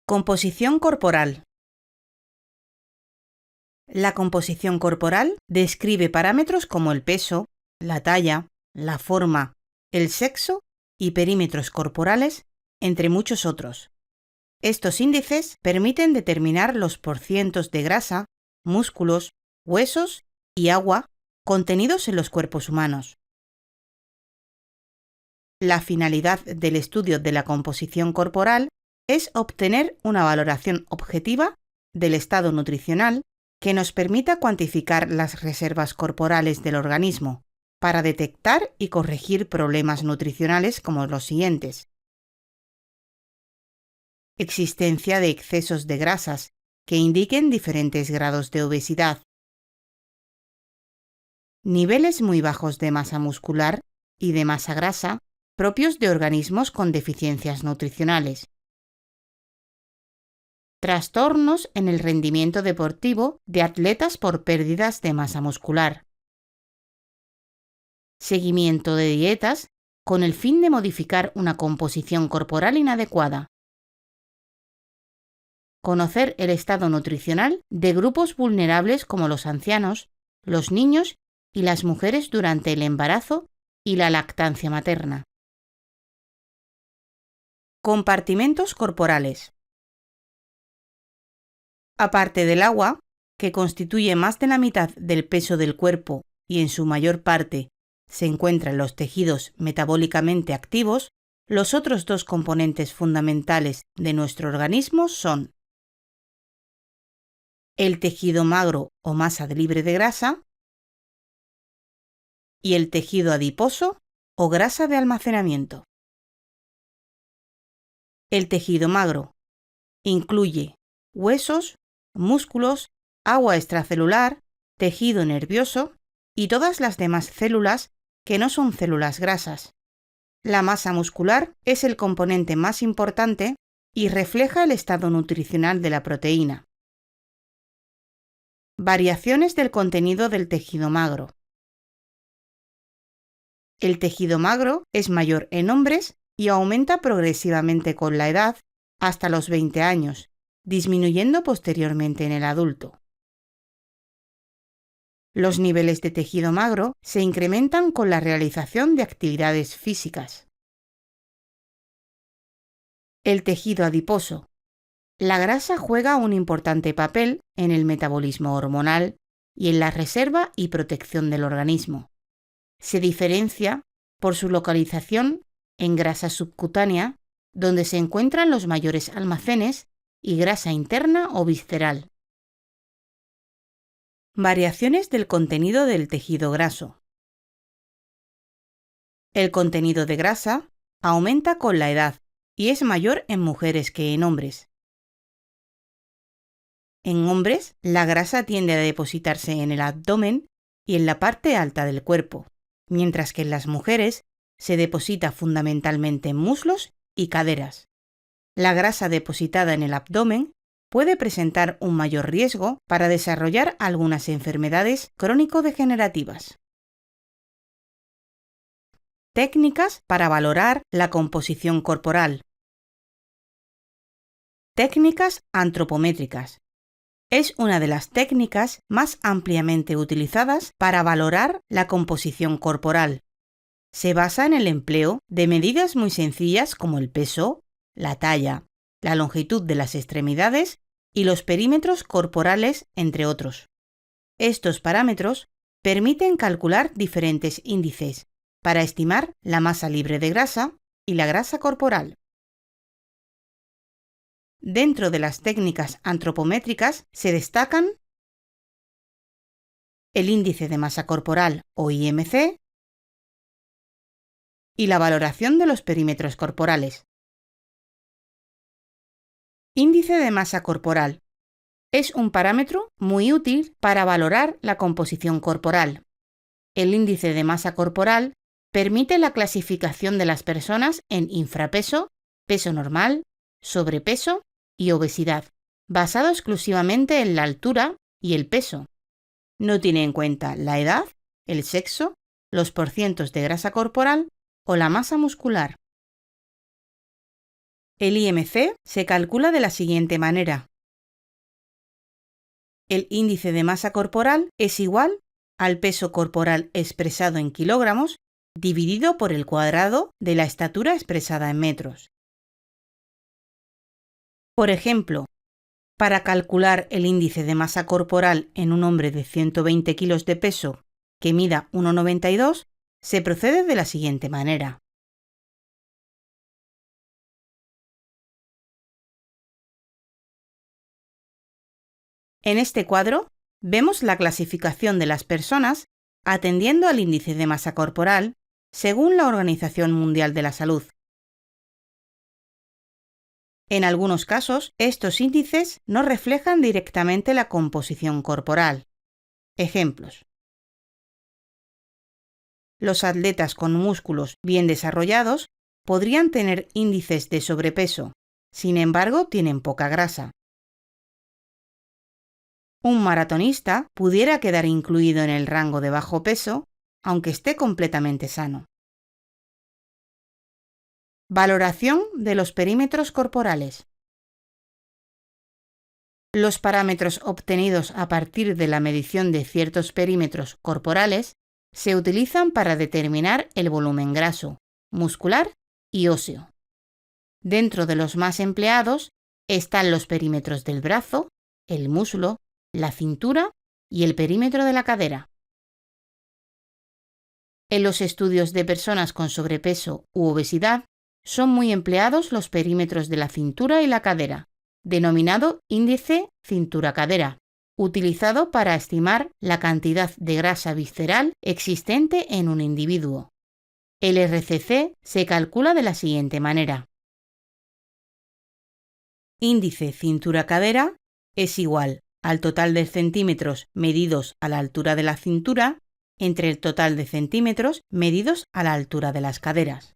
Composición corporal. La composición corporal describe parámetros como el peso, la talla, la forma, el sexo y perímetros corporales, entre muchos otros. Estos índices permiten determinar los porcientos de grasa, músculos, huesos y agua contenidos en los cuerpos humanos. La finalidad del estudio de la composición corporal es obtener una valoración objetiva del estado nutricional que nos permita cuantificar las reservas corporales del organismo para detectar y corregir problemas nutricionales como los siguientes: existencia de excesos de grasas que indiquen diferentes grados de obesidad, niveles muy bajos de masa muscular y de masa grasa propios de organismos con deficiencias nutricionales, trastornos en el rendimiento deportivo de atletas por pérdidas de masa muscular, seguimiento de dietas con el fin de modificar una composición corporal inadecuada, conocer el estado nutricional de grupos vulnerables como los ancianos, los niños y las mujeres durante el embarazo y la lactancia materna. Compartimentos corporales. Aparte del agua, que constituye más de la mitad del peso del cuerpo y en su mayor parte se encuentra en los tejidos metabólicamente activos, los otros dos componentes fundamentales de nuestro organismo son el tejido magro o masa libre de grasa y el tejido adiposo o grasa de almacenamiento. El tejido magro incluye huesos, músculos, agua extracelular, tejido nervioso y todas las demás células que no son células grasas. La masa muscular es el componente más importante y refleja el estado nutricional de la proteína. Variaciones del contenido del tejido magro. El tejido magro es mayor en hombres y aumenta progresivamente con la edad hasta los 20 años, disminuyendo posteriormente en el adulto. Los niveles de tejido magro se incrementan con la realización de actividades físicas. El tejido adiposo. La grasa juega un importante papel en el metabolismo hormonal y en la reserva y protección del organismo. Se diferencia por su localización en grasa subcutánea, donde se encuentran los mayores almacenes, y grasa interna o visceral. Variaciones del contenido del tejido graso. El contenido de grasa aumenta con la edad y es mayor en mujeres que en hombres. En hombres, la grasa tiende a depositarse en el abdomen y en la parte alta del cuerpo, mientras que en las mujeres se deposita fundamentalmente en muslos y caderas. La grasa depositada en el abdomen puede presentar un mayor riesgo para desarrollar algunas enfermedades crónico-degenerativas. Técnicas para valorar la composición corporal. Técnicas antropométricas. Es una de las técnicas más ampliamente utilizadas para valorar la composición corporal. Se basa en el empleo de medidas muy sencillas como el peso, la talla, la longitud de las extremidades y los perímetros corporales, entre otros. Estos parámetros permiten calcular diferentes índices para estimar la masa libre de grasa y la grasa corporal. Dentro de las técnicas antropométricas se destacan el índice de masa corporal o IMC y la valoración de los perímetros corporales. Índice de masa corporal. Es un parámetro muy útil para valorar la composición corporal. El índice de masa corporal permite la clasificación de las personas en infrapeso, peso normal, sobrepeso y obesidad, basado exclusivamente en la altura y el peso. No tiene en cuenta la edad, el sexo, los porcientos de grasa corporal o la masa muscular. El IMC se calcula de la siguiente manera. El índice de masa corporal es igual al peso corporal expresado en kilogramos dividido por el cuadrado de la estatura expresada en metros. Por ejemplo, para calcular el índice de masa corporal en un hombre de 120 kilos de peso que mida 1,92, se procede de la siguiente manera. En este cuadro vemos la clasificación de las personas atendiendo al índice de masa corporal según la Organización Mundial de la Salud. En algunos casos, estos índices no reflejan directamente la composición corporal. Ejemplos. Los atletas con músculos bien desarrollados podrían tener índices de sobrepeso, sin embargo, tienen poca grasa. Un maratonista pudiera quedar incluido en el rango de bajo peso, aunque esté completamente sano. Valoración de los perímetros corporales. Los parámetros obtenidos a partir de la medición de ciertos perímetros corporales se utilizan para determinar el volumen graso, muscular y óseo. Dentro de los más empleados están los perímetros del brazo, el muslo, la cintura y el perímetro de la cadera. En los estudios de personas con sobrepeso u obesidad son muy empleados los perímetros de la cintura y la cadera, denominado índice cintura-cadera, utilizado para estimar la cantidad de grasa visceral existente en un individuo. El RCC se calcula de la siguiente manera. Índice cintura-cadera es igual al total de centímetros medidos a la altura de la cintura entre el total de centímetros medidos a la altura de las caderas.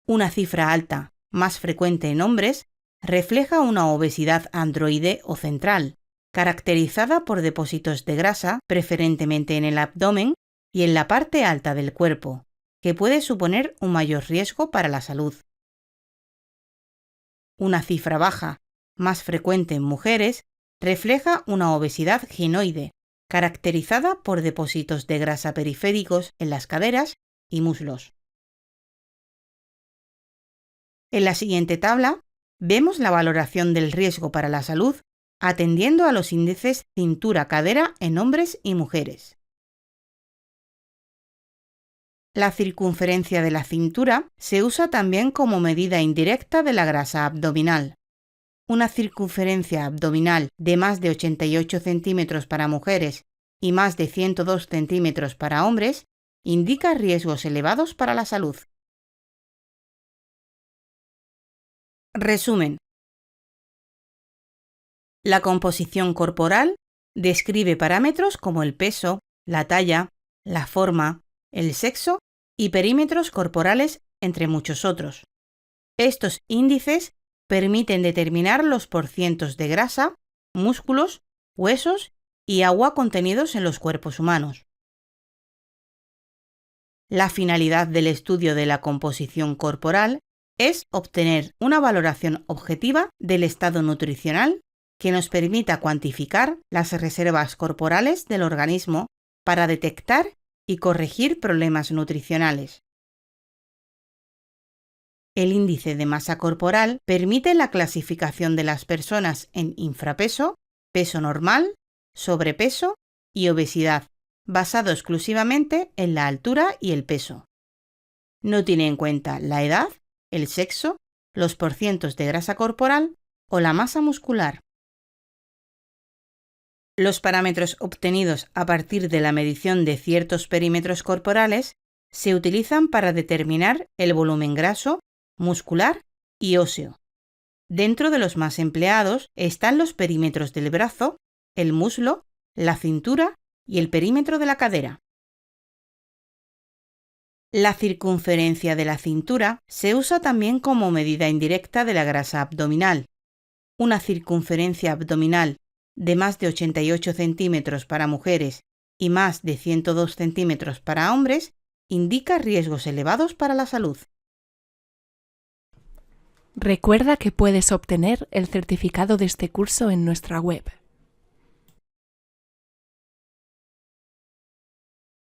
Una cifra alta, más frecuente en hombres, refleja una obesidad androide o central, caracterizada por depósitos de grasa, preferentemente en el abdomen y en la parte alta del cuerpo, que puede suponer un mayor riesgo para la salud. Una cifra baja, más frecuente en mujeres, refleja una obesidad ginoide, caracterizada por depósitos de grasa periféricos en las caderas y muslos. En la siguiente tabla vemos la valoración del riesgo para la salud atendiendo a los índices cintura-cadera en hombres y mujeres. La circunferencia de la cintura se usa también como medida indirecta de la grasa abdominal. Una circunferencia abdominal de más de 88 centímetros para mujeres y más de 102 centímetros para hombres indica riesgos elevados para la salud. Resumen. La composición corporal describe parámetros como el peso, la talla, la forma, el sexo y perímetros corporales, entre muchos otros. Estos índices permiten determinar los porcientos de grasa, músculos, huesos y agua contenidos en los cuerpos humanos. La finalidad del estudio de la composición corporal es obtener una valoración objetiva del estado nutricional que nos permita cuantificar las reservas corporales del organismo para detectar y corregir problemas nutricionales. El índice de masa corporal permite la clasificación de las personas en infrapeso, peso normal, sobrepeso y obesidad, basado exclusivamente en la altura y el peso. No tiene en cuenta la edad, el sexo, los porcientos de grasa corporal o la masa muscular. Los parámetros obtenidos a partir de la medición de ciertos perímetros corporales se utilizan para determinar el volumen graso, muscular y óseo. Dentro de los más empleados están los perímetros del brazo, el muslo, la cintura y el perímetro de la cadera. La circunferencia de la cintura se usa también como medida indirecta de la grasa abdominal. Una circunferencia abdominal de más de 88 centímetros para mujeres y más de 102 centímetros para hombres indica riesgos elevados para la salud. Recuerda que puedes obtener el certificado de este curso en nuestra web